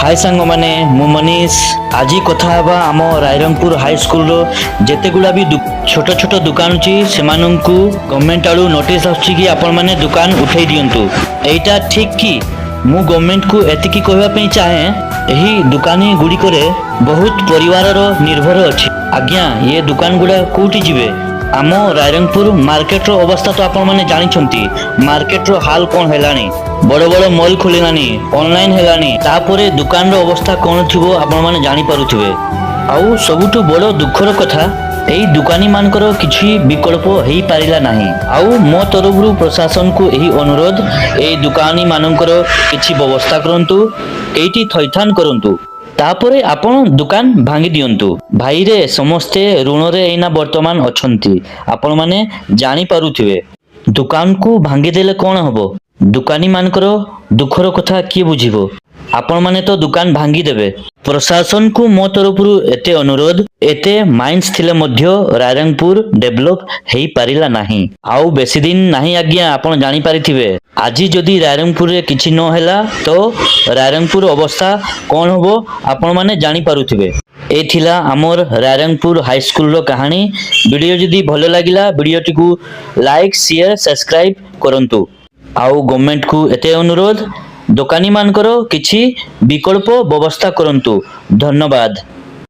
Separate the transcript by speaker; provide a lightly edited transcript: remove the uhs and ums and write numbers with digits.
Speaker 1: हाय सांग माने मु मनीष आज कथा हवा आम रायरंगपुर हाई स्कूल जेतेगुड़ा भी छोट छोट दुकान अच्छी से गवर्नमेंट आड़ू नोटिस आसुची कि आपण माने दुकान उठे दियंतु। एटा ठीक कि मु गवर्नमेंट को एतिकी कहबा चाहे यही दुकानी गुड़िक बहुत परिवार निर्भर अच्छी। आज्ञा ये दुकान गुड़ा कोठी जिवे आम रायरंगपुर मार्केट रो अवस्था तो आपण माने जानिछंती। मार्केट रो हाल कोन हेलानी, बड़ बड़ मॉल खोलिलानी, ऑनलाइन हेलानी, तापरे दुकान रो अवस्था कोन थिबो आपण माने जानि पारुथिबे। आउ सबुठु बड़ दुखर कथा एही दुकानी मानकर किछि विकल्प हेई पारिला नाही। आउ मो तरफरु प्रशासन को एही अनुरोध एही दुकानी मानकर किछि व्यवस्था करंतु, एठी थैथान करंतु, तापरे आपण दुकान भांगी दियंतु। भाई रे समस्ते ऋण रे एना वर्तमान अछंती, आपण माने जानि पारुथिबे। दुकान को भांगी देले कोन हबो? दुकानी मानकर दुखर कथा किए बुझिबो? आपण माने तो दुकान भांगी देबे। प्रशासन को मो तरफरु एते अनुरोध, एते माइंस थिले मध्य रायरंगपुर डेवलप हेई पारिला नाही। आउ बेसी दिन नाही आज्ञा, आपण जानि पारिथिबे। आजी जदि रायरंगपुर रे किछि न हैला तो रायरंगपुर अवस्था कोन हबो आपण माने जानि पारुथिबे। ए थिला हमर रायरंगपुर हाई स्कूल रो कहानी। वीडियो जदि भलो लागिला वीडियोटी को लाइक शेयर सब्सक्राइब करंतु। आउ गवर्नमेंट को एते अनुरोध, दुकानी मानकर किछि विकल्प व्यवस्था करंतु। धन्यवाद।